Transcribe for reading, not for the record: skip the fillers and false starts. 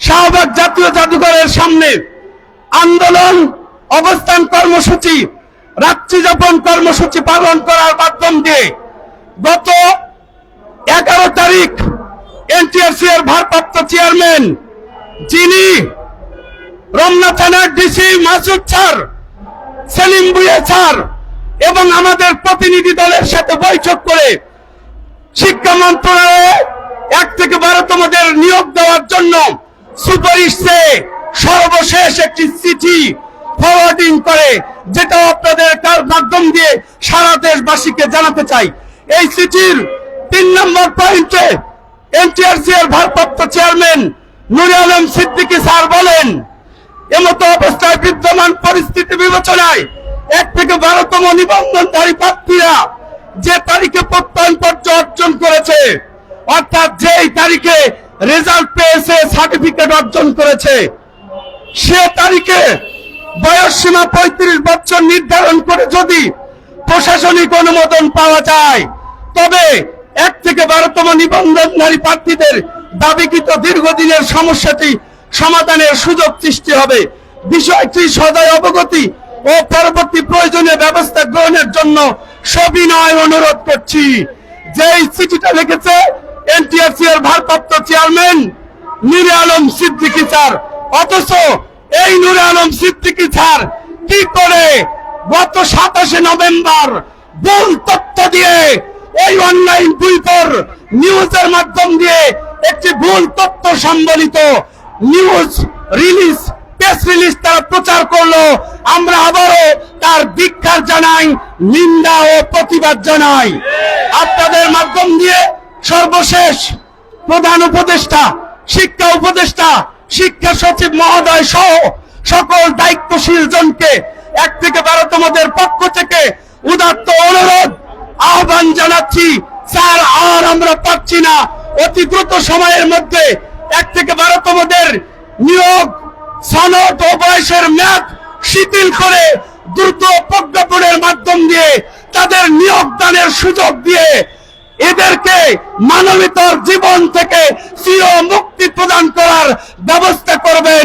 শাহবাগ জাতীয় জাদুঘরের সামনে আন্দোলন অবস্থান কর্মসূচি রাত্রি যাপন কর্মসূচি পালন করার মাধ্যম দিয়ে গত 11 তারিখ এনটিআরসি এর ভারপ্রাপ্ত চেয়ারম্যান যিনি রমনা থানার DC Masud sir, Selim Bhuiyan sir এবং আমাদের প্রতিনিধি দলের সাথে বৈঠক করে শিক্ষা মন্ত্রণালয়ে 1 থেকে 12তমদের নিয়োগ দেওয়ার জন্য সুপারিশ চেয়ে সর্বশেষ একটি চিঠি ফরওয়ার্ডিং করে, যেটা আপনাদের মাধ্যম দিয়ে সারা দেশবাসীকে জানাতে চাই। এই চিঠির 3 নম্বর পয়েন্টে এনটিআরসি এর ভারপ্রাপ্ত চেয়ারম্যান নুরে আলম সিদ্দিকী স্যার বলেন, এমতো অবস্থায় বিদ্যমান পরিস্থিতি বিবেচনায় 1 থেকে 12তম নিবন্ধনধারী প্রার্থীরা যে তারিখে প্রত্যয়নপত্র অর্জন করেছে, অর্থাৎ যেই তারিখে রেজাল্ট পেয়েছে, সার্টিফিকেট অর্জন করেছে, সে তারিখে বয়স সীমা 35 বছর নির্ধারণ করে যদি প্রশাসনিক অনুমোদন পাওয়া যায়, তবে 1 থেকে 12তম নিবন্ধনধারী প্রার্থীদের দাবিকৃত দীর্ঘদিনের সমস্যাটি সমাধানের সুযোগ সৃষ্টি হবে। বিষয়টি সদয় অবগতি ও পরবর্তী প্রয়োজনীয় ব্যবস্থা গ্রহণের জন্য সবিনয় অনুরোধ করছি। যেই চিঠিটা লিখেছে এনটিআরসি এর ভারপ্রাপ্ত চেয়ারম্যান নুরে আলম সিদ্দিকী স্যার, অথচ এই নুরে আলম সিদ্দিকী স্যার কি করে গত 27 নভেম্বর ভুল তথ্য দিয়ে এই অনলাইন টুইটার নিউজের মাধ্যম দিয়ে একটি ভুল তথ্য সম্বলিত নিউজ রিলিজ, প্রেস রিলিজ তারা প্রচার করলো। আমরা আবারও তার ধিক্কার জানাই, নিন্দা ও প্রতিবাদ জানাই। আপনাদের মাধ্যম দিয়ে সর্বশেষ প্রধান উপদেষ্টা, শিক্ষা উপদেষ্টা, শিক্ষা সচিব মহোদয় সহ সকল দায়িত্বশীল জনকে 1 থেকে 12তমদের পক্ষ থেকে উদাত্ত অনুরোধ আহ্বান জানাচ্ছি, স্যার আর আমরা পাচ্ছি না, অতি দ্রুত সময়ের মধ্যে 1 থেকে 12তমদের নিয়োগ সনদ ও বয়সের মেয়াদ শিথিল করে দ্রুত প্রজ্ঞাপনের মাধ্যম দিয়ে তাদের নিয়োগ দানের সুযোগ দিয়ে এদেরকে মানবতার জীবন থেকে চির মুক্তি প্রদান করার ব্যবস্থা করবেন।